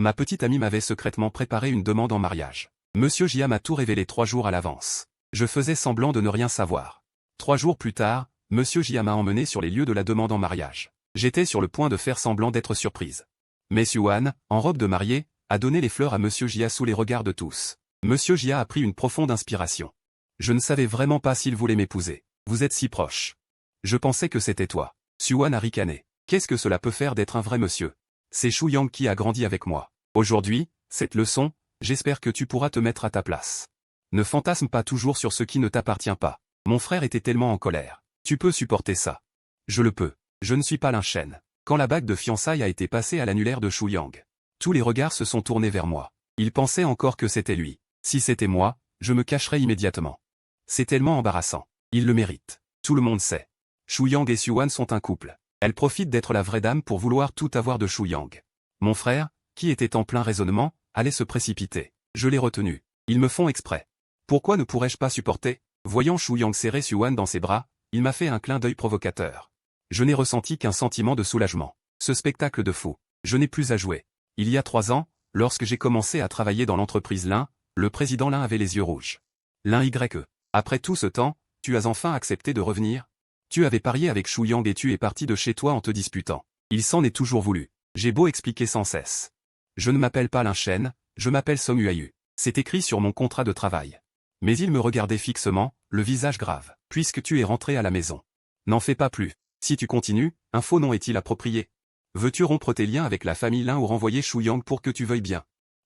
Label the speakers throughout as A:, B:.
A: Ma petite amie m'avait secrètement préparé une demande en mariage. Monsieur Jia m'a tout révélé 3 jours à l'avance. Je faisais semblant de ne rien savoir. 3 jours plus tard, Monsieur Jia m'a emmené sur les lieux de la demande en mariage. J'étais sur le point de faire semblant d'être surprise. Mais Xuan, en robe de mariée, a donné les fleurs à Monsieur Jia sous les regards de tous. Monsieur Jia a pris une profonde inspiration. Je ne savais vraiment pas s'il voulait m'épouser. Vous êtes si proche. Je pensais que c'était toi. Xuan a ricané. Qu'est-ce que cela peut faire d'être un vrai monsieur? C'est Shu Yang qui a grandi avec moi. Aujourd'hui, cette leçon, j'espère que tu pourras te mettre à ta place. Ne fantasme pas toujours sur ce qui ne t'appartient pas. Mon frère était tellement en colère. Tu peux supporter ça. Je le peux. Je ne suis pas Lin Shen. Quand la bague de fiançailles a été passée à l'annulaire de Shu Yang, tous les regards se sont tournés vers moi. Il pensait encore que c'était lui. Si c'était moi, je me cacherais immédiatement. C'est tellement embarrassant. Il le mérite. Tout le monde sait. Shu Yang et Xuan sont un couple. Elle profite d'être la vraie dame pour vouloir tout avoir de Shu Yang. Mon frère, qui était en plein raisonnement, allait se précipiter. Je l'ai retenu. Ils me font exprès. Pourquoi ne pourrais-je pas supporter? Voyant Shu Yang serrer Xuan dans ses bras, il m'a fait un clin d'œil provocateur. Je n'ai ressenti qu'un sentiment de soulagement. Ce spectacle de fou. Je n'ai plus à jouer. Il y a 3 ans, lorsque j'ai commencé à travailler dans l'entreprise Lin, le président Lin avait les yeux rouges. Lin Y. Après tout ce temps, tu as enfin accepté de revenir? Tu avais parié avec Shu Yang et tu es parti de chez toi en te disputant. Il s'en est toujours voulu. J'ai beau expliquer sans cesse. Je ne m'appelle pas Lin Shen, je m'appelle Song Huayu. C'est écrit sur mon contrat de travail. Mais il me regardait fixement, le visage grave. Puisque tu es rentré à la maison. N'en fais pas plus. Si tu continues, un faux nom est-il approprié? Veux-tu rompre tes liens avec la famille Lin ou renvoyer Shu Yang pour que tu veuilles bien?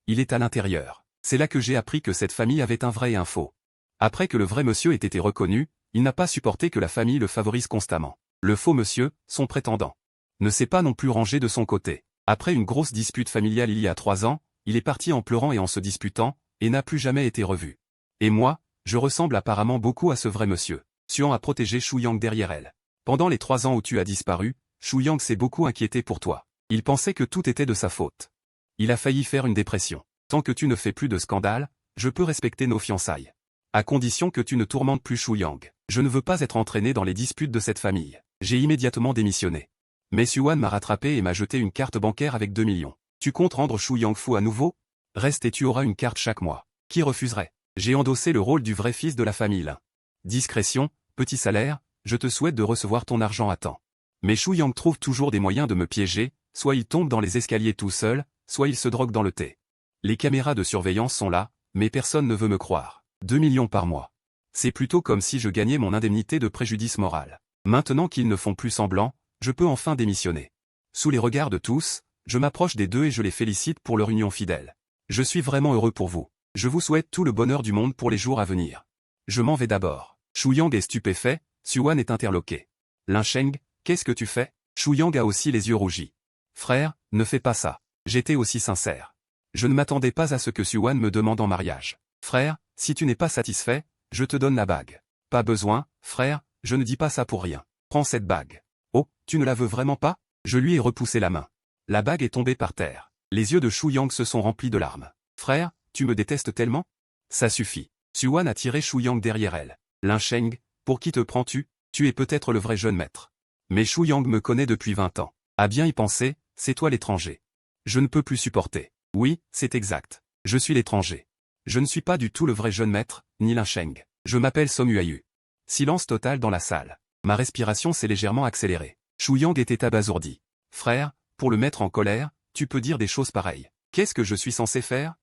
A: Il est à l'intérieur. C'est là que j'ai appris que cette famille avait un vrai et un faux. Après que le vrai monsieur ait été reconnu, il n'a pas supporté que la famille le favorise constamment. Le faux monsieur, son prétendant, ne s'est pas non plus rangé de son côté. Après une grosse dispute familiale il y a 3 ans, il est parti en pleurant et en se disputant, et n'a plus jamais été revu. Et moi, je ressemble apparemment beaucoup à ce vrai monsieur. Xuan a protégé Shu Yang derrière elle. Pendant les 3 ans où tu as disparu, Shu Yang s'est beaucoup inquiété pour toi. Il pensait que tout était de sa faute. Il a failli faire une dépression. Tant que tu ne fais plus de scandale, je peux respecter nos fiançailles. À condition que tu ne tourmentes plus Shu Yang. Je ne veux pas être entraîné dans les disputes de cette famille. J'ai immédiatement démissionné. Mais Xuan m'a rattrapé et m'a jeté une carte bancaire avec 2 millions. Tu comptes rendre Shu Yang fou à nouveau? Reste et tu auras une carte chaque mois. Qui refuserait? J'ai endossé le rôle du vrai fils de la famille Lin. Discrétion, petit salaire, je te souhaite de recevoir ton argent à temps. Mais Shu Yang trouve toujours des moyens de me piéger, soit il tombe dans les escaliers tout seul, soit il se drogue dans le thé. Les caméras de surveillance sont là, mais personne ne veut me croire. 2 millions par mois. C'est plutôt comme si je gagnais mon indemnité de préjudice moral. Maintenant qu'ils ne font plus semblant, je peux enfin démissionner. Sous les regards de tous, je m'approche des deux et je les félicite pour leur union fidèle. Je suis vraiment heureux pour vous. Je vous souhaite tout le bonheur du monde pour les jours à venir. Je m'en vais d'abord. Shu Yang est stupéfait, Xuan est interloqué. Lin Sheng, qu'est-ce que tu fais? Shu Yang a aussi les yeux rougis. Frère, ne fais pas ça. J'étais aussi sincère. Je ne m'attendais pas à ce que Xuan me demande en mariage. Frère, si tu n'es pas satisfait, je te donne la bague. Pas besoin, frère, je ne dis pas ça pour rien. Prends cette bague. Oh, tu ne la veux vraiment pas? Je lui ai repoussé la main. La bague est tombée par terre. Les yeux de Shu Yang se sont remplis de larmes. Frère, tu me détestes tellement? Ça suffit. Xuan a tiré Shu Yang derrière elle. Lin Sheng, pour qui te prends-tu? Tu es peut-être le vrai jeune maître. Mais Shu Yang me connaît depuis 20 ans. À bien y penser, c'est toi l'étranger. Je ne peux plus supporter. Oui, c'est exact. Je suis l'étranger. Je ne suis pas du tout le vrai jeune maître, ni Lin Sheng. Je m'appelle Song Huayu. Silence total dans la salle. Ma respiration s'est légèrement accélérée. Shu Yang était abasourdi. Frère, pour le mettre en colère, tu peux dire des choses pareilles. Qu'est-ce que je suis censé faire?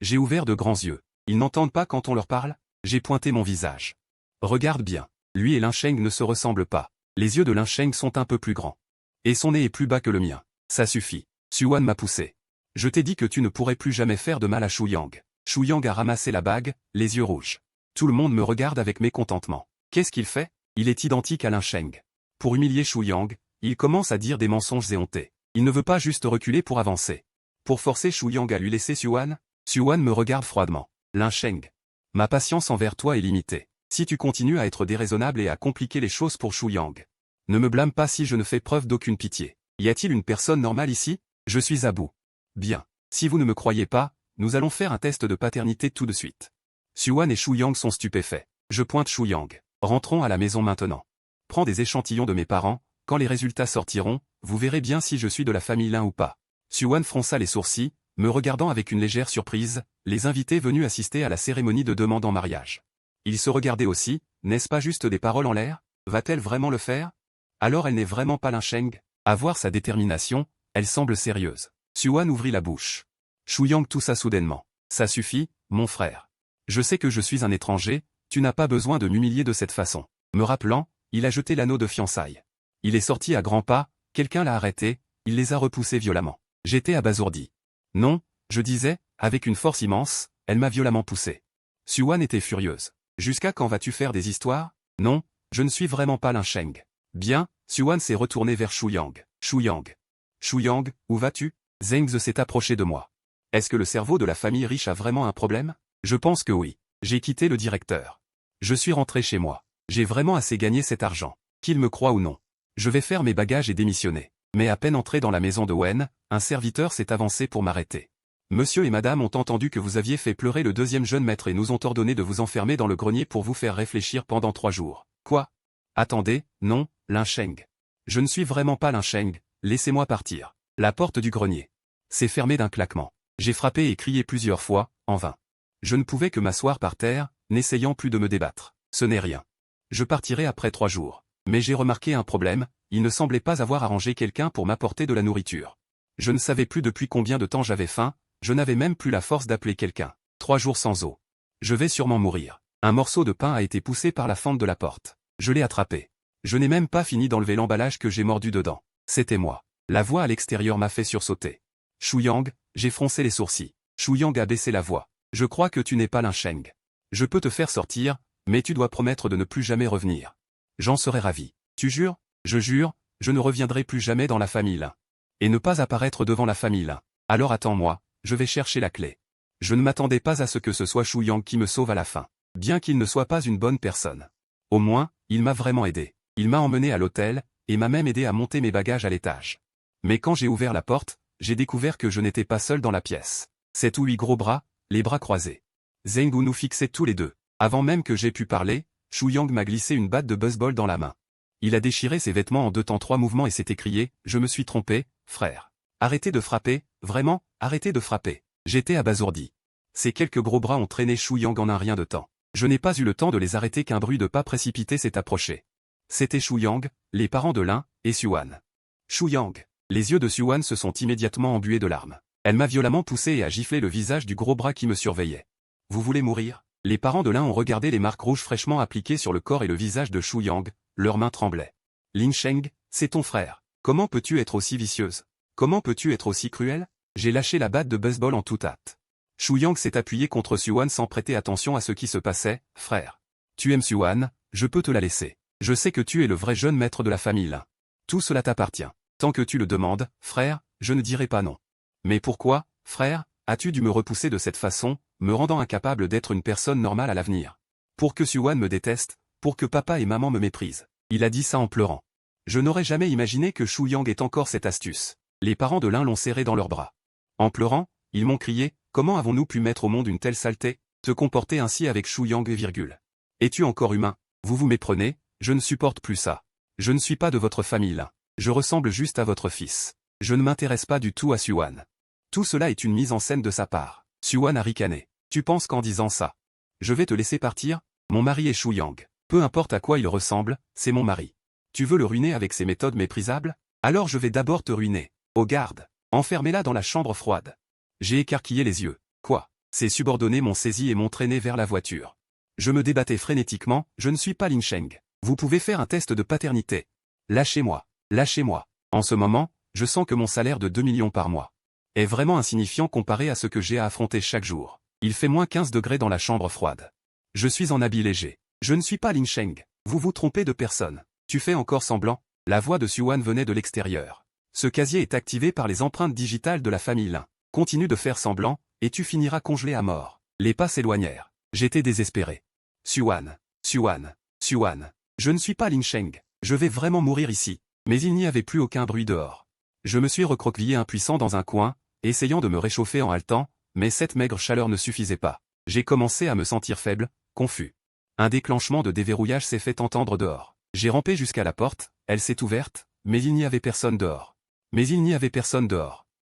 A: J'ai ouvert de grands yeux. Ils n'entendent pas quand on leur parle? J'ai pointé mon visage. Regarde bien. Lui et Lin Sheng ne se ressemblent pas. Les yeux de Lin Sheng sont un peu plus grands. Et son nez est plus bas que le mien. Ça suffit. Xuan m'a poussé. Je t'ai dit que tu ne pourrais plus jamais faire de mal à Shu Yang. Shu Yang a ramassé la bague, les yeux rouges. Tout le monde me regarde avec mécontentement. Qu'est-ce qu'il fait? Il est identique à Lin Sheng. Pour humilier Shu Yang, il commence à dire des mensonges éhontés. Il ne veut pas juste reculer pour avancer. Pour forcer Shu Yang à lui laisser Xuan, Xuan me regarde froidement. Lin Sheng. Ma patience envers toi est limitée. Si tu continues à être déraisonnable et à compliquer les choses pour Shu Yang, ne me blâme pas si je ne fais preuve d'aucune pitié. Y a-t-il une personne normale ici? Je suis à bout. Bien. Si vous ne me croyez pas, nous allons faire un test de paternité tout de suite. Xuan et Shu Yang sont stupéfaits. Je pointe Shu Yang. Rentrons à la maison maintenant. Prends des échantillons de mes parents, quand les résultats sortiront, vous verrez bien si je suis de la famille Lin ou pas. Xuan fronça les sourcils, me regardant avec une légère surprise, les invités venus assister à la cérémonie de demande en mariage. Ils se regardaient aussi, n'est-ce pas juste des paroles en l'air? Va-t-elle vraiment le faire? Alors elle n'est vraiment pas Lin Sheng? À voir sa détermination, elle semble sérieuse. Xuan ouvrit la bouche. Shu Yang toussa soudainement. Ça suffit, mon frère. Je sais que je suis un étranger, tu n'as pas besoin de m'humilier de cette façon. Me rappelant, il a jeté l'anneau de fiançailles. Il est sorti à grands pas, quelqu'un l'a arrêté, il les a repoussés violemment. J'étais abasourdi. Non, je disais, avec une force immense, elle m'a violemment poussé. Xuan était furieuse. Jusqu'à quand vas-tu faire des histoires? Non, je ne suis vraiment pas Lin Sheng. Bien, Xuan s'est retourné vers Shu Yang. Shu Yang. Shu Yang, où vas-tu? Zheng Ze s'est approché de moi. Est-ce que le cerveau de la famille riche a vraiment un problème? Je pense que oui. J'ai quitté le directeur. Je suis rentré chez moi. J'ai vraiment assez gagné cet argent. Qu'il me croie ou non. Je vais faire mes bagages et démissionner. Mais à peine entré dans la maison de Wen, un serviteur s'est avancé pour m'arrêter. Monsieur et madame ont entendu que vous aviez fait pleurer le deuxième jeune maître et nous ont ordonné de vous enfermer dans le grenier pour vous faire réfléchir pendant 3 jours. Quoi? Attendez, non, Lin Sheng. Je ne suis vraiment pas Lin Sheng, laissez-moi partir. La porte du grenier s'est fermée d'un claquement. J'ai frappé et crié plusieurs fois, en vain. Je ne pouvais que m'asseoir par terre, n'essayant plus de me débattre. Ce n'est rien. Je partirai après 3 jours. Mais j'ai remarqué un problème, il ne semblait pas avoir arrangé quelqu'un pour m'apporter de la nourriture. Je ne savais plus depuis combien de temps j'avais faim, je n'avais même plus la force d'appeler quelqu'un. 3 jours sans eau. Je vais sûrement mourir. Un morceau de pain a été poussé par la fente de la porte. Je l'ai attrapé. Je n'ai même pas fini d'enlever l'emballage que j'ai mordu dedans. C'était moi. La voix à l'extérieur m'a fait sursauter. Shu Yang, j'ai froncé les sourcils. Shu Yang a baissé la voix. Je crois que tu n'es pas Lin Sheng. Je peux te faire sortir, mais tu dois promettre de ne plus jamais revenir. J'en serais ravi. Tu jures? Je jure, je ne reviendrai plus jamais dans la famille Lin. Et ne pas apparaître devant la famille Lin. Alors attends-moi, je vais chercher la clé. Je ne m'attendais pas à ce que ce soit Shu Yang qui me sauve à la fin. Bien qu'il ne soit pas une bonne personne. Au moins, il m'a vraiment aidé. Il m'a emmené à l'hôtel, et m'a même aidé à monter mes bagages à l'étage. Mais quand j'ai ouvert la porte, j'ai découvert que je n'étais pas seul dans la pièce. 7 ou 8 gros bras, les bras croisés. Zheng Wu nous fixait tous les deux. Avant même que j'aie pu parler, Shu Yang m'a glissé une batte de baseball dans la main. Il a déchiré ses vêtements en 2 temps 3 mouvements et s'est écrié, je me suis trompé, frère. Arrêtez de frapper, vraiment, arrêtez de frapper. J'étais abasourdi. Ces quelques gros bras ont traîné Shu Yang en un rien de temps. Je n'ai pas eu le temps de les arrêter qu'un bruit de pas précipité s'est approché. C'était Shu Yang, les parents de Lin, et Xuan. Shu Yang. Les yeux de Xuan se sont immédiatement embués de larmes. Elle m'a violemment poussé et a giflé le visage du gros bras qui me surveillait. Vous voulez mourir? Les parents de Lin ont regardé les marques rouges fraîchement appliquées sur le corps et le visage de Shu Yang, leurs mains tremblaient. Lin Sheng, c'est ton frère. Comment peux-tu être aussi vicieuse? Comment peux-tu être aussi cruelle? J'ai lâché la batte de baseball en toute hâte. Shu Yang s'est appuyé contre Xuan sans prêter attention à ce qui se passait. Frère. Tu aimes Xuan, je peux te la laisser. Je sais que tu es le vrai jeune maître de la famille Lin. Tout cela t'appartient. Tant que tu le demandes, frère, je ne dirai pas non. Mais pourquoi, frère, as-tu dû me repousser de cette façon, me rendant incapable d'être une personne normale à l'avenir? Pour que Xuan me déteste, pour que papa et maman me méprisent. Il a dit ça en pleurant. Je n'aurais jamais imaginé que Shu Yang ait encore cette astuce. Les parents de Lin l'ont serré dans leurs bras. En pleurant, ils m'ont crié, comment avons-nous pu mettre au monde une telle saleté, te comporter ainsi avec Shu Yang, virgule. Es-tu encore humain? Vous vous méprenez, je ne supporte plus ça. Je ne suis pas de votre famille Lin. Je ressemble juste à votre fils. Je ne m'intéresse pas du tout à Xuan. Tout cela est une mise en scène de sa part. Xuan a ricané. Tu penses qu'en disant ça, je vais te laisser partir? Mon mari est Shu Yang. Peu importe à quoi il ressemble, c'est mon mari. Tu veux le ruiner avec ces méthodes méprisables? Alors je vais d'abord te ruiner. Au garde. Enfermez-la dans la chambre froide. J'ai écarquillé les yeux. Quoi? Ses subordonnés m'ont saisi et m'ont traîné vers la voiture. Je me débattais frénétiquement, je ne suis pas Lin Sheng. Vous pouvez faire un test de paternité. Lâchez-moi. Lâchez-moi. En ce moment, je sens que mon salaire de 2 millions par mois est vraiment insignifiant comparé à ce que j'ai à affronter chaque jour. Il fait moins 15 degrés dans la chambre froide. Je suis en habit léger. Je ne suis pas Lin Sheng. Vous vous trompez de personne. Tu fais encore semblant? La voix de Xuan venait de l'extérieur. Ce casier est activé par les empreintes digitales de la famille Lin. Continue de faire semblant, et tu finiras congelé à mort. Les pas s'éloignèrent. J'étais désespéré. Xuan. Xuan. Xuan. Je ne suis pas Lin Sheng. Je vais vraiment mourir ici. Mais il n'y avait plus aucun bruit dehors. Je me suis recroquevillé impuissant dans un coin, essayant de me réchauffer en haletant, mais cette maigre chaleur ne suffisait pas. J'ai commencé à me sentir faible, confus. Un déclenchement de déverrouillage s'est fait entendre dehors. J'ai rampé jusqu'à la porte, elle s'est ouverte, mais il n'y avait personne dehors.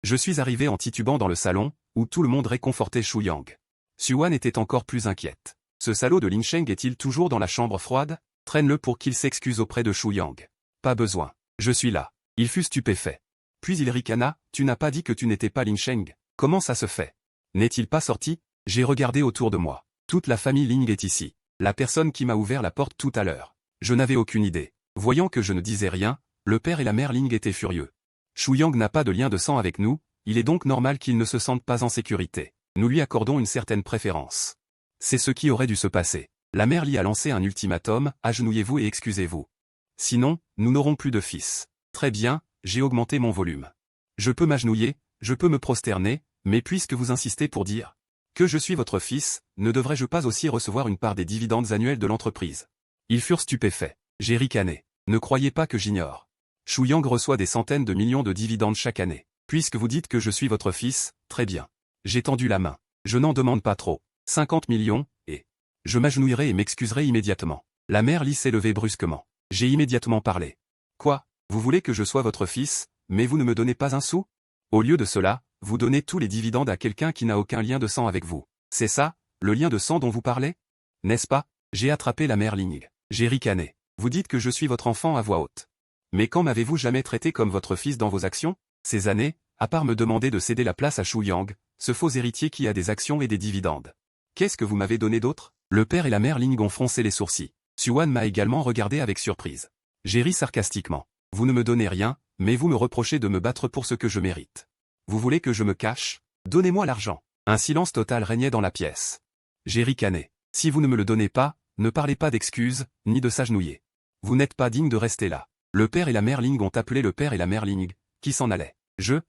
A: Je suis arrivé en titubant dans le salon, où tout le monde réconfortait Shu Yang. Xuan était encore plus inquiète. Ce salaud de Lin Sheng est-il toujours dans la chambre froide? Traîne-le pour qu'il s'excuse auprès de Shu Yang. Pas besoin. Je suis là. Il fut stupéfait. Puis il ricana, tu n'as pas dit que tu n'étais pas Lin Sheng. Comment ça se fait? N'est-il pas sorti? J'ai regardé autour de moi. Toute la famille Ling est ici. La personne qui m'a ouvert la porte tout à l'heure. Je n'avais aucune idée. Voyant que je ne disais rien, le père et la mère Ling étaient furieux. Shu Yang n'a pas de lien de sang avec nous, il est donc normal qu'il ne se sente pas en sécurité. Nous lui accordons une certaine préférence. C'est ce qui aurait dû se passer. La mère Li a lancé un ultimatum, agenouillez-vous et excusez-vous. Sinon, nous n'aurons plus de fils. Très bien, j'ai augmenté mon volume. Je peux m'agenouiller, je peux me prosterner, mais puisque vous insistez pour dire que je suis votre fils, ne devrais-je pas aussi recevoir une part des dividendes annuels de l'entreprise? Ils furent stupéfaits. J'ai ricané. Ne croyez pas que j'ignore. Shu Yang reçoit des centaines de millions de dividendes chaque année. Puisque vous dites que je suis votre fils, très bien. J'ai tendu la main. Je n'en demande pas trop. 50 millions, et je m'agenouillerai et m'excuserai immédiatement. La mère Li s'est levée brusquement. J'ai immédiatement parlé. Quoi? Vous voulez que je sois votre fils, mais vous ne me donnez pas un sou? Au lieu de cela, vous donnez tous les dividendes à quelqu'un qui n'a aucun lien de sang avec vous. C'est ça, le lien de sang dont vous parlez? N'est-ce pas? J'ai attrapé la mère Ling. J'ai ricané. Vous dites que je suis votre enfant à voix haute. Mais quand m'avez-vous jamais traité comme votre fils dans vos actions? Ces années, à part me demander de céder la place à Shu Yang, ce faux héritier qui a des actions et des dividendes. Qu'est-ce que vous m'avez donné d'autre? Le père et la mère Ling ont froncé les sourcils. Xuan m'a également regardé avec surprise. J'ai ri sarcastiquement. Vous ne me donnez rien, mais vous me reprochez de me battre pour ce que je mérite. Vous voulez que je me cache? Donnez-moi l'argent. Un silence total régnait dans la pièce. J'ai ricané. Si vous ne me le donnez pas, ne parlez pas d'excuses, ni de s'agenouiller. Vous n'êtes pas digne de rester là. Le père et la mère Ling ont appelé le père et la mère Ling, qui s'en allaient.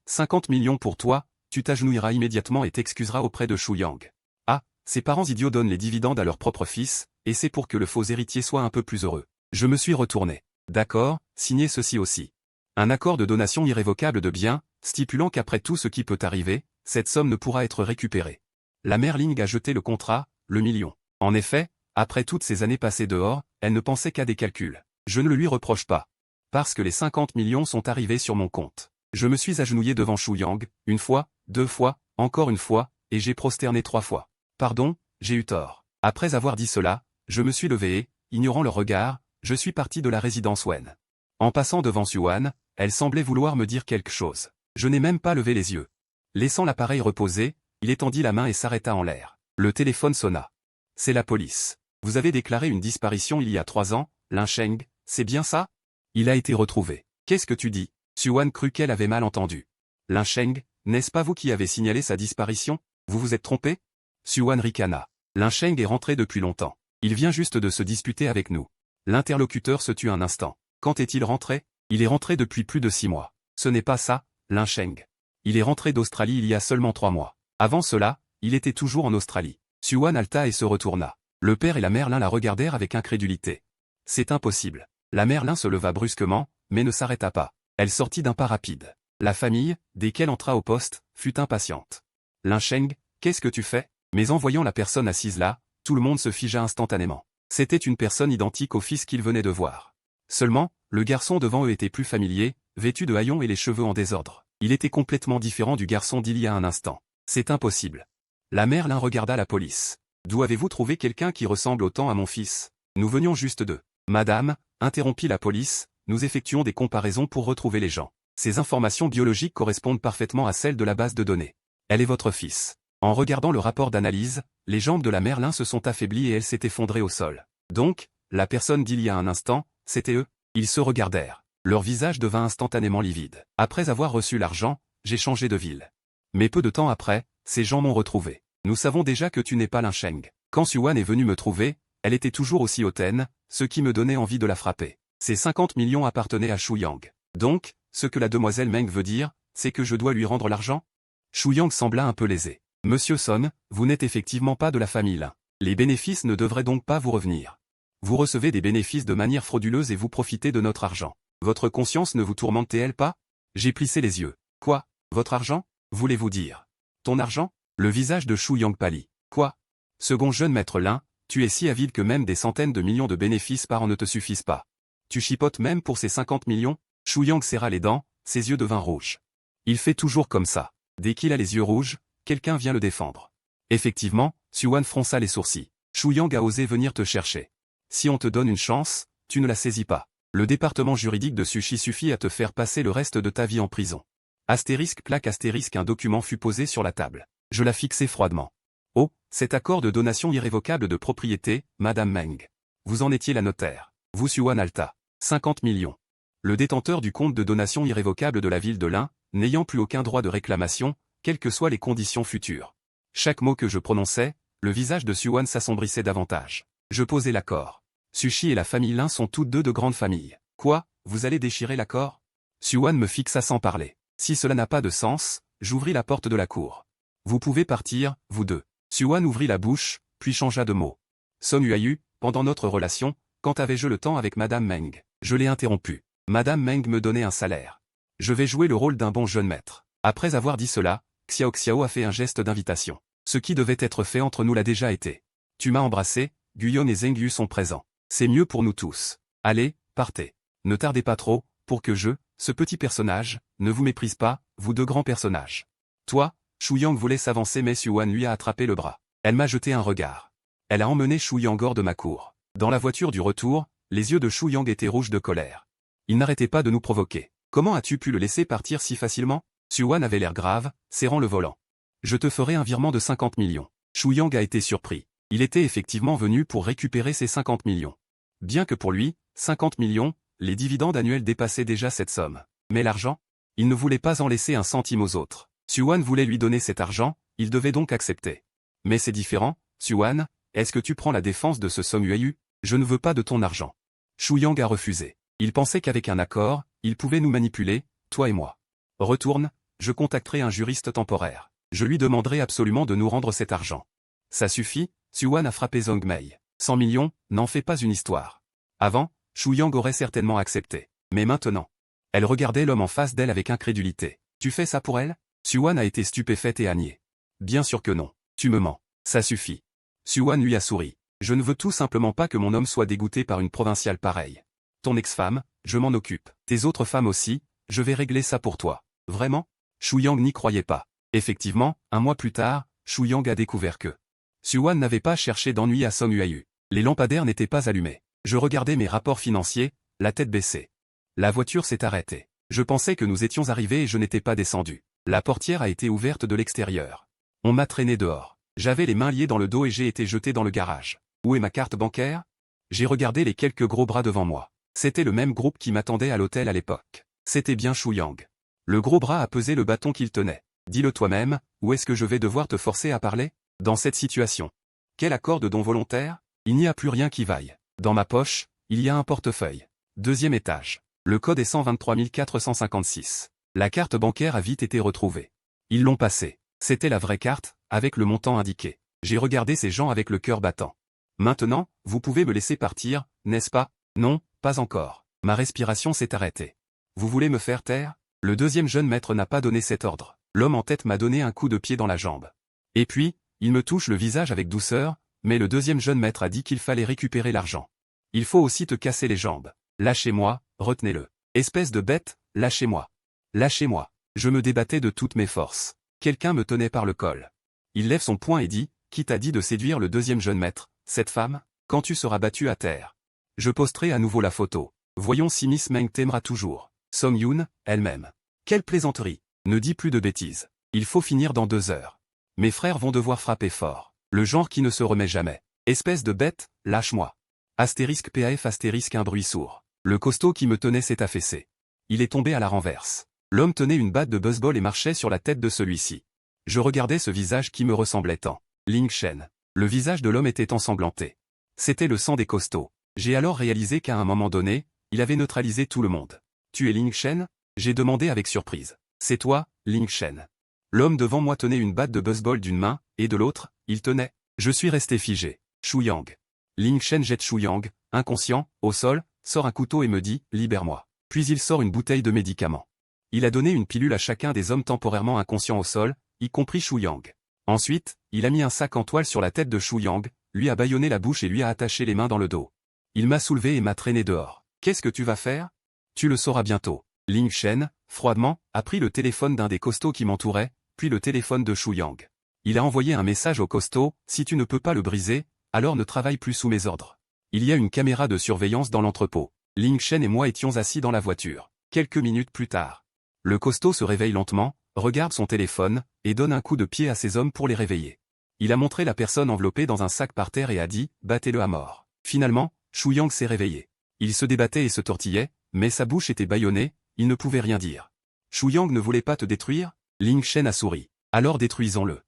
A: 50 millions pour toi, tu t'agenouilleras immédiatement et t'excuseras auprès de Shu Yang. Ah, ces parents idiots donnent les dividendes à leur propre fils, et c'est pour que le faux héritier soit un peu plus heureux. Je me suis retourné. D'accord, signez ceci aussi. Un accord de donation irrévocable de biens, stipulant qu'après tout ce qui peut arriver, cette somme ne pourra être récupérée. La mère Ling a jeté le contrat, le million. En effet, après toutes ces années passées dehors, elle ne pensait qu'à des calculs. Je ne le lui reproche pas. Parce que les 50 millions sont arrivés sur mon compte. Je me suis agenouillé devant Shu Yang, une fois, 2 fois, encore une fois, et j'ai prosterné 3 fois. Pardon, j'ai eu tort. Après avoir dit cela, je me suis levé et, ignorant leur regard, je suis parti de la résidence Wen. En passant devant Xuan, elle semblait vouloir me dire quelque chose. Je n'ai même pas levé les yeux. Laissant l'appareil reposer, il étendit la main et s'arrêta en l'air. Le téléphone sonna. C'est la police. Vous avez déclaré une disparition il y a 3 ans, Lin Sheng, c'est bien ça? Il a été retrouvé. Qu'est-ce que tu dis? Xuan crut qu'elle avait mal entendu. Lin Sheng, n'est-ce pas vous qui avez signalé sa disparition? Vous vous êtes trompé? Xuan ricana. Lin Sheng est rentré depuis longtemps. Il vient juste de se disputer avec nous. L'interlocuteur se tut un instant. Quand est-il rentré? Il est rentré depuis plus de 6 mois. Ce n'est pas ça, Lin Sheng. Il est rentré d'Australie il y a seulement 3 mois. Avant cela, il était toujours en Australie. Xuan halta et se retourna. Le père et la mère Lin la regardèrent avec incrédulité. C'est impossible. La mère Lin se leva brusquement, mais ne s'arrêta pas. Elle sortit d'un pas rapide. La famille, dès qu'elle entra au poste, fut impatiente. Lin Sheng, qu'est-ce que tu fais? Mais en voyant la personne assise là, tout le monde se figea instantanément. C'était une personne identique au fils qu'ils venaient de voir. Seulement, le garçon devant eux était plus familier, vêtu de haillons et les cheveux en désordre. Il était complètement différent du garçon d'il y a un instant. C'est impossible. La mère Lin regarda la police. D'où avez-vous trouvé quelqu'un qui ressemble autant à mon fils? Nous venions juste de... Madame, interrompit la police, nous effectuons des comparaisons pour retrouver les gens. Ces informations biologiques correspondent parfaitement à celles de la base de données. Elle est votre fils. En regardant le rapport d'analyse, les jambes de la mère Lin se sont affaiblies et elle s'est effondrée au sol. Donc, la personne d'il y a un instant, c'était eux. Ils se regardèrent. Leur visage devint instantanément livide. Après avoir reçu l'argent, j'ai changé de ville. Mais peu de temps après, ces gens m'ont retrouvé. Nous savons déjà que tu n'es pas Lin Sheng. Quand Xuan est venue me trouver, elle était toujours aussi hautaine, ce qui me donnait envie de la frapper. Ces 50 millions appartenaient à Shu Yang. Donc, ce que la demoiselle Meng veut dire, c'est que je dois lui rendre l'argent? Shu Yang sembla un peu lésé. Monsieur Son, vous n'êtes effectivement pas de la famille Lin. Les bénéfices ne devraient donc pas vous revenir. Vous recevez des bénéfices de manière frauduleuse et vous profitez de notre argent. Votre conscience ne vous tourmente-t-elle pas? J'ai plissé les yeux. Quoi? Votre argent? Voulez-vous dire? Ton argent? Le visage de Shu Yang pâlit. Quoi? Second jeune maître Lin, tu es si avide que même des centaines de millions de bénéfices par an ne te suffisent pas. Tu chipotes même pour ces 50 millions? Shu Yang serra les dents, ses yeux devinrent rouges. Il fait toujours comme ça. Dès qu'il a les yeux rouges, quelqu'un vient le défendre. Effectivement, Suwan fronça les sourcils. Shu Yang a osé venir te chercher. Si on te donne une chance, tu ne la saisis pas. Le département juridique de Sushi suffit à te faire passer le reste de ta vie en prison. Astérisque plaque astérisque un document fut posé sur la table. Je la fixai froidement. Oh, cet accord de donation irrévocable de propriété, Madame Meng. Vous en étiez la notaire. Vous Suwan Alta. 50 millions. Le détenteur du compte de donation irrévocable de la ville de l'Ain, n'ayant plus aucun droit de réclamation, quelles que soient les conditions futures. Chaque mot que je prononçais, le visage de Suwan s'assombrissait davantage. Je posai l'accord. Sushi et la famille Lin sont toutes deux de grandes familles. Quoi, vous allez déchirer l'accord? Suwan me fixa sans parler. Si cela n'a pas de sens, j'ouvris la porte de la cour. Vous pouvez partir, vous deux. Suwan ouvrit la bouche, puis changea de mot. Song Yuayu, pendant notre relation, quand avais-je le temps avec Madame Meng? Je l'ai interrompu. Madame Meng me donnait un salaire. Je vais jouer le rôle d'un bon jeune maître. Après avoir dit cela, Xiao Xiao a fait un geste d'invitation. Ce qui devait être fait entre nous l'a déjà été. Tu m'as embrassé, Guyon et Zheng Yu sont présents. C'est mieux pour nous tous. Allez, partez. Ne tardez pas trop, pour que ce petit personnage, ne vous méprise pas, vous deux grands personnages. Toi, Shu Yang voulait s'avancer mais Suwan lui a attrapé le bras. Elle m'a jeté un regard. Elle a emmené Shu Yang hors de ma cour. Dans la voiture du retour, les yeux de Shu Yang étaient rouges de colère. Il n'arrêtait pas de nous provoquer. Comment as-tu pu le laisser partir si facilement? Suwan avait l'air grave, serrant le volant. Je te ferai un virement de 50 millions. Shu Yang a été surpris. Il était effectivement venu pour récupérer ses 50 millions. Bien que pour lui, 50 millions, les dividendes annuels dépassaient déjà cette somme. Mais l'argent? Il ne voulait pas en laisser un centime aux autres. Suwan voulait lui donner cet argent, il devait donc accepter. Mais c'est différent, Suwan, est-ce que tu prends la défense de ce Song Yuayu? Je ne veux pas de ton argent. Shu Yang a refusé. Il pensait qu'avec un accord, il pouvait nous manipuler, toi et moi. Retourne, je contacterai un juriste temporaire. Je lui demanderai absolument de nous rendre cet argent. Ça suffit, Suwan a frappé Zhong Mei. 100 millions, n'en fait pas une histoire. Avant, Shu Yang aurait certainement accepté. Mais maintenant. Elle regardait l'homme en face d'elle avec incrédulité. Tu fais ça pour elle? Suwan a été stupéfaite et a nié. Bien sûr que non. Tu me mens. Ça suffit. Suwan lui a souri. Je ne veux tout simplement pas que mon homme soit dégoûté par une provinciale pareille. Ton ex-femme, je m'en occupe. Tes autres femmes aussi, je vais régler ça pour toi. Vraiment? Shu Yang n'y croyait pas. Effectivement, un mois plus tard, Shu Yang a découvert que Suwan n'avait pas cherché d'ennui à Song Yuayu. Les lampadaires n'étaient pas allumés. Je regardais mes rapports financiers, la tête baissée. La voiture s'est arrêtée. Je pensais que nous étions arrivés et je n'étais pas descendu. La portière a été ouverte de l'extérieur. On m'a traîné dehors. J'avais les mains liées dans le dos et j'ai été jeté dans le garage. Où est ma carte bancaire? J'ai regardé les quelques gros bras devant moi. C'était le même groupe qui m'attendait à l'hôtel à l'époque. C'était bien Shu Yang. Le gros bras a pesé le bâton qu'il tenait. Dis-le toi-même, où est-ce que je vais devoir te forcer à parler? Dans cette situation. Quel accord de don volontaire? Il n'y a plus rien qui vaille. Dans ma poche, il y a un portefeuille. Deuxième étage. Le code est 123 456. La carte bancaire a vite été retrouvée. Ils l'ont passée. C'était la vraie carte, avec le montant indiqué. J'ai regardé ces gens avec le cœur battant. Maintenant, vous pouvez me laisser partir, n'est-ce pas? Non, pas encore. Ma respiration s'est arrêtée. Vous voulez me faire taire? Le deuxième jeune maître n'a pas donné cet ordre. L'homme en tête m'a donné un coup de pied dans la jambe. Et puis, il me touche le visage avec douceur, mais le deuxième jeune maître a dit qu'il fallait récupérer l'argent. Il faut aussi te casser les jambes. Lâchez-moi, retenez-le. Espèce de bête, lâchez-moi. Lâchez-moi. Je me débattais de toutes mes forces. Quelqu'un me tenait par le col. Il lève son poing et dit, qui t'a dit de séduire le deuxième jeune maître, cette femme, quand tu seras battu à terre? Je posterai à nouveau la photo. Voyons si Miss Meng t'aimera toujours. Song Yoon, elle-même. Quelle plaisanterie. Ne dis plus de bêtises. Il faut finir dans 2 heures. Mes frères vont devoir frapper fort. Le genre qui ne se remet jamais. Espèce de bête, lâche-moi. Astérisque PAF astérisque un bruit sourd. Le costaud qui me tenait s'est affaissé. Il est tombé à la renverse. L'homme tenait une batte de baseball et marchait sur la tête de celui-ci. Je regardais ce visage qui me ressemblait tant. Ling Shen. Le visage de l'homme était ensanglanté. C'était le sang des costauds. J'ai alors réalisé qu'à un moment donné, il avait neutralisé tout le monde. Tu es Ling Shen? J'ai demandé avec surprise. C'est toi, Ling Shen. L'homme devant moi tenait une batte de baseball d'une main, et de l'autre, il tenait. Je suis resté figé. Shu Yang. Ling Shen jette Shu Yang, inconscient, au sol, sort un couteau et me dit, libère-moi. Puis il sort une bouteille de médicaments. Il a donné une pilule à chacun des hommes temporairement inconscients au sol, y compris Shu Yang. Ensuite, il a mis un sac en toile sur la tête de Shu Yang, lui a bâillonné la bouche et lui a attaché les mains dans le dos. Il m'a soulevé et m'a traîné dehors. Qu'est-ce que tu vas faire? Tu le sauras bientôt. Ling Shen, froidement, a pris le téléphone d'un des costauds qui m'entouraient, puis le téléphone de Shu Yang. Il a envoyé un message au costaud, si tu ne peux pas le briser, alors ne travaille plus sous mes ordres. Il y a une caméra de surveillance dans l'entrepôt. Ling Shen et moi étions assis dans la voiture. Quelques minutes plus tard. Le costaud se réveille lentement, regarde son téléphone, et donne un coup de pied à ses hommes pour les réveiller. Il a montré la personne enveloppée dans un sac par terre et a dit, battez-le à mort. Finalement, Shu Yang s'est réveillé. Il se débattait et se tortillait, mais sa bouche était bâillonnée, il ne pouvait rien dire. Shu Yang ne voulait pas te détruire? Ling Shen a souri. Alors détruisons-le.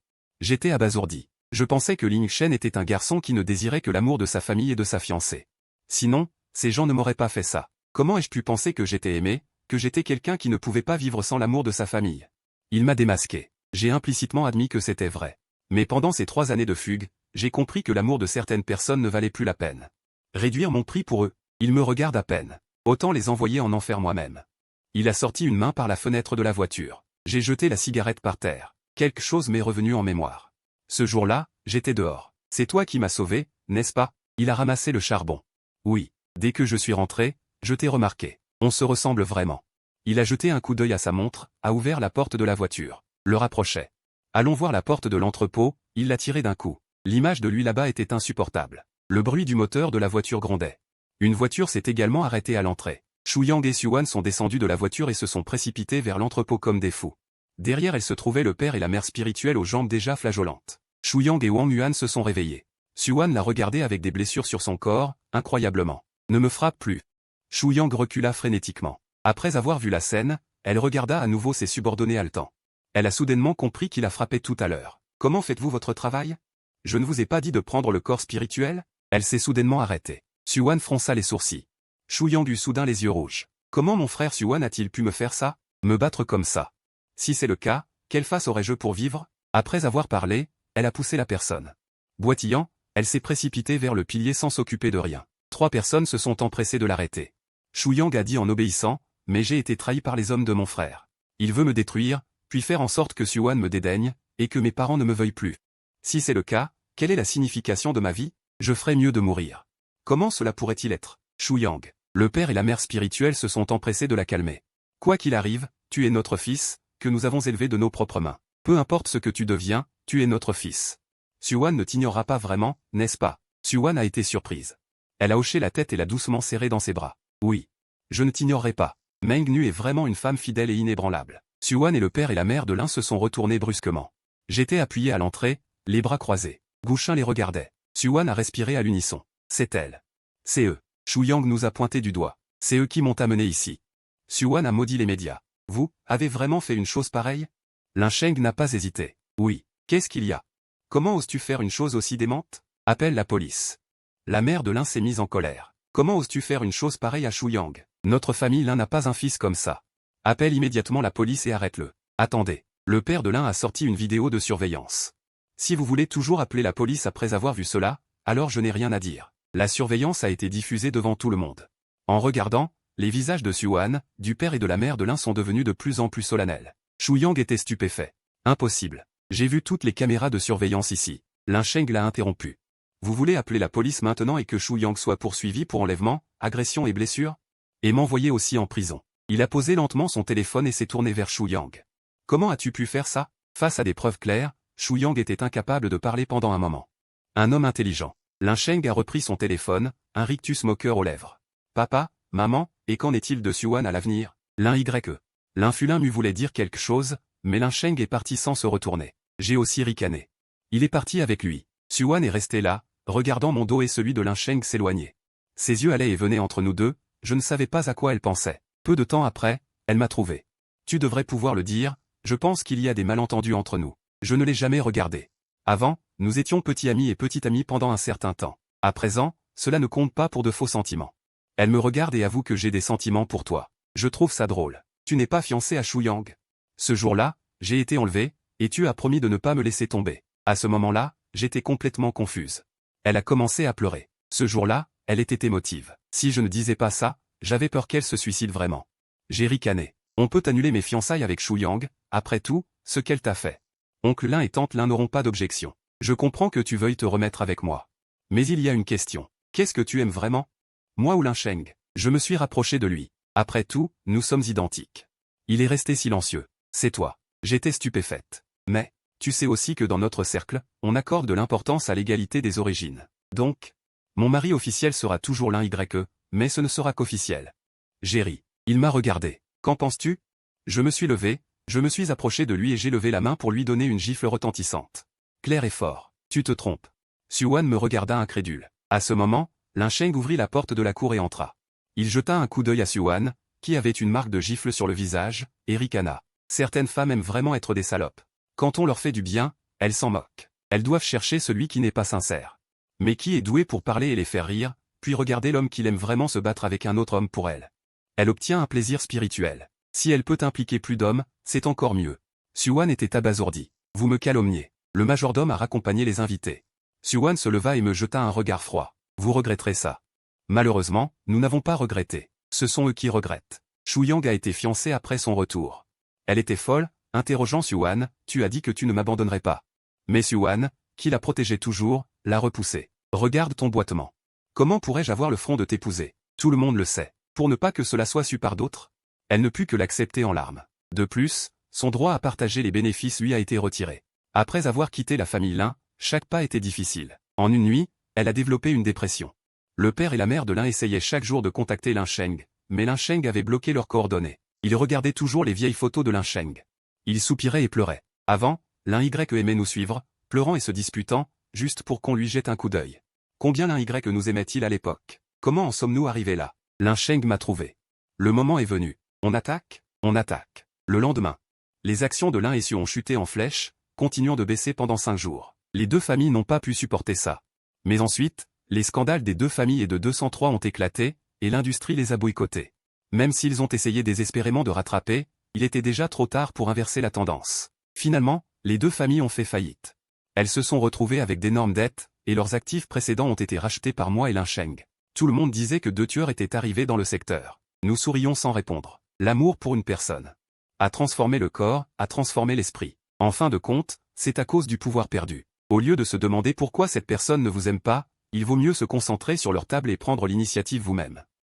A: J'étais abasourdi. Je pensais que Ling Shen était un garçon qui ne désirait que l'amour de sa famille et de sa fiancée. Sinon, ces gens ne m'auraient pas fait ça. Comment ai-je pu penser que j'étais aimé, que j'étais quelqu'un qui ne pouvait pas vivre sans l'amour de sa famille? Il m'a démasqué. J'ai implicitement admis que c'était vrai. Mais pendant ces 3 années de fugue, j'ai compris que l'amour de certaines personnes ne valait plus la peine. Réduire mon prix pour eux, ils me regardent à peine. Autant les envoyer en enfer moi-même. Il a sorti une main par la fenêtre de la voiture. J'ai jeté la cigarette par terre. Quelque chose m'est revenu en mémoire. Ce jour-là, j'étais dehors. C'est toi qui m'as sauvé, n'est-ce pas? Il a ramassé le charbon. Oui. Dès que je suis rentré, je t'ai remarqué. On se ressemble vraiment. Il a jeté un coup d'œil à sa montre, a ouvert la porte de la voiture. Le rapprochait. Allons voir la porte de l'entrepôt, il l'a tiré d'un coup. L'image de lui là-bas était insupportable. Le bruit du moteur de la voiture grondait. Une voiture s'est également arrêtée à l'entrée. Shu Yang et Xuan sont descendus de la voiture et se sont précipités vers l'entrepôt comme des fous. Derrière elle se trouvaient le père et la mère spirituelle aux jambes déjà flageolantes. Shu Yang et Wang Yuan se sont réveillés. Xuan l'a regardé avec des blessures sur son corps, incroyablement. Ne me frappe plus. Shu Yang recula frénétiquement. Après avoir vu la scène, elle regarda à nouveau ses subordonnés haletants. Elle a soudainement compris qu'il a frappé tout à l'heure. Comment faites-vous votre travail? Je ne vous ai pas dit de prendre le corps spirituel? Elle s'est soudainement arrêtée. Xuan fronça les sourcils. Shu Yang eut soudain les yeux rouges. Comment mon frère Xuan a-t-il pu me faire ça? Me battre comme ça? Si c'est le cas, quelle face aurais-je pour vivre? Après avoir parlé, elle a poussé la personne. Boitillant, elle s'est précipitée vers le pilier sans s'occuper de rien. 3 personnes se sont empressées de l'arrêter. Shu Yang a dit en obéissant, mais j'ai été trahi par les hommes de mon frère. Il veut me détruire, puis faire en sorte que Xuan me dédaigne, et que mes parents ne me veuillent plus. Si c'est le cas, quelle est la signification de ma vie? Je ferais mieux de mourir. Comment cela pourrait-il être? Shu Yang. Le père et la mère spirituelle se sont empressés de la calmer. Quoi qu'il arrive, tu es notre fils, que nous avons élevé de nos propres mains. Peu importe ce que tu deviens, tu es notre fils. Xuan ne t'ignorera pas vraiment, n'est-ce pas? Xuan a été surprise. Elle a hoché la tête et l'a doucement serré dans ses bras. Oui. Je ne t'ignorerai pas. Meng Nu est vraiment une femme fidèle et inébranlable. Xuan et le père et la mère de l'un se sont retournés brusquement. J'étais appuyé à l'entrée, les bras croisés. Guchin les regardait. Xuan a respiré à l'unisson. C'est elle. C'est eux. Shu Yang nous a pointé du doigt. C'est eux qui m'ont amené ici. Xuan a maudit les médias. Vous, avez vraiment fait une chose pareille? Lin Sheng n'a pas hésité. Oui. Qu'est-ce qu'il y a? Comment oses-tu faire une chose aussi démente? Appelle la police. La mère de l'un s'est mise en colère. Comment oses-tu faire une chose pareille à Shu Yang? Notre famille l'un n'a pas un fils comme ça. Appelle immédiatement la police et arrête-le. Attendez. Le père de l'un a sorti une vidéo de surveillance. Si vous voulez toujours appeler la police après avoir vu cela, alors je n'ai rien à dire. La surveillance a été diffusée devant tout le monde. En regardant, les visages de Xuan, du père et de la mère de l'un sont devenus de plus en plus solennels. Shu Yang était stupéfait. Impossible. J'ai vu toutes les caméras de surveillance ici. Lin Sheng l'a interrompu. Vous voulez appeler la police maintenant et que Shu Yang soit poursuivi pour enlèvement, agression et blessure? Et m'envoyer aussi en prison. Il a posé lentement son téléphone et s'est tourné vers Shu Yang. Comment as-tu pu faire ça? Face à des preuves claires, Shu Yang était incapable de parler pendant un moment. Un homme intelligent. Lin Sheng a repris son téléphone, un rictus moqueur aux lèvres. Papa, maman, et qu'en est-il de Xuan à l'avenir? L'un Y. L'infulin lui voulait dire quelque chose, mais Lin Sheng est parti sans se retourner. J'ai aussi ricané. Il est parti avec lui. Xuan est resté là, regardant mon dos et celui de Lin Sheng s'éloigner. Ses yeux allaient et venaient entre nous deux, je ne savais pas à quoi elle pensait. Peu de temps après, elle m'a trouvé. Tu devrais pouvoir le dire, je pense qu'il y a des malentendus entre nous. Je ne l'ai jamais regardé. Avant, nous étions petits amis et petite amie pendant un certain temps. À présent, cela ne compte pas pour de faux sentiments. Elle me regarde et avoue que j'ai des sentiments pour toi. Je trouve ça drôle. Tu n'es pas fiancé à Shu Yang. Ce jour-là, j'ai été enlevé, et tu as promis de ne pas me laisser tomber. À ce moment-là, j'étais complètement confuse. Elle a commencé à pleurer. Ce jour-là, elle était émotive. Si je ne disais pas ça, j'avais peur qu'elle se suicide vraiment. J'ai ricané. On peut annuler mes fiançailles avec Shu Yang, après tout, ce qu'elle t'a fait. Oncle Lin et tante Lin n'auront pas d'objection. Je comprends que tu veuilles te remettre avec moi. Mais il y a une question. Qu'est-ce que tu aimes vraiment? Moi ou Lin Sheng? Je me suis rapproché de lui. Après tout, nous sommes identiques. Il est resté silencieux. C'est toi. J'étais stupéfaite. Mais, tu sais aussi que dans notre cercle, on accorde de l'importance à l'égalité des origines. Donc, mon mari officiel sera toujours l'un YE, mais ce ne sera qu'officiel. J'ai ri. Il m'a regardé. Qu'en penses-tu? Je me suis levé, je me suis approché de lui et j'ai levé la main pour lui donner une gifle retentissante. Clair et fort. Tu te trompes. Suwan me regarda incrédule. À ce moment, Lin Sheng ouvrit la porte de la cour et entra. Il jeta un coup d'œil à Suwan, qui avait une marque de gifle sur le visage, et ricana. Certaines femmes aiment vraiment être des salopes. Quand on leur fait du bien, elles s'en moquent. Elles doivent chercher celui qui n'est pas sincère. Mais qui est doué pour parler et les faire rire, puis regarder l'homme qu'il aime vraiment se battre avec un autre homme pour elle. Elle obtient un plaisir spirituel. Si elle peut impliquer plus d'hommes, c'est encore mieux. Suwan était abasourdi. Vous me calomniez. Le majordome a raccompagné les invités. Suwan se leva et me jeta un regard froid. Vous regretterez ça. Malheureusement, nous n'avons pas regretté. Ce sont eux qui regrettent. Shu Yang a été fiancée après son retour. Elle était folle, interrogeant Suwan, tu as dit que tu ne m'abandonnerais pas. Mais Suwan, qui la protégeait toujours, l'a repoussée. Regarde ton boitement. Comment pourrais-je avoir le front de t'épouser? Tout le monde le sait. Pour ne pas que cela soit su par d'autres? Elle ne put que l'accepter en larmes. De plus, son droit à partager les bénéfices lui a été retiré. Après avoir quitté la famille Lin, chaque pas était difficile. En une nuit, elle a développé une dépression. Le père et la mère de Lin essayaient chaque jour de contacter Lin Sheng, mais Lin Sheng avait bloqué leurs coordonnées. Ils regardaient toujours les vieilles photos de Lin Sheng. Ils soupiraient et pleuraient. Avant, Lin Y aimait nous suivre, pleurant et se disputant, juste pour qu'on lui jette un coup d'œil. Combien Lin Y nous aimait-il à l'époque? Comment en sommes-nous arrivés là? Lin Sheng m'a trouvé. Le moment est venu. On attaque? On attaque. Le lendemain, les actions de Lin et Su ont chuté en flèche, continuant de baisser pendant 5 jours. Les deux familles n'ont pas pu supporter ça. Mais ensuite, les scandales des deux familles et de 203 ont éclaté, et l'industrie les a boycottés. Même s'ils ont essayé désespérément de rattraper, il était déjà trop tard pour inverser la tendance. Finalement, les deux familles ont fait faillite. Elles se sont retrouvées avec d'énormes dettes, et leurs actifs précédents ont été rachetés par moi et Lin Sheng. Tout le monde disait que 2 tueurs étaient arrivés dans le secteur. Nous sourions sans répondre. L'amour pour une personne a transformé le corps, a transformé l'esprit. En fin de compte, c'est à cause du pouvoir perdu. Au lieu de se demander pourquoi cette personne ne vous aime pas, il vaut mieux se concentrer sur leur table et prendre l'initiative vous-même.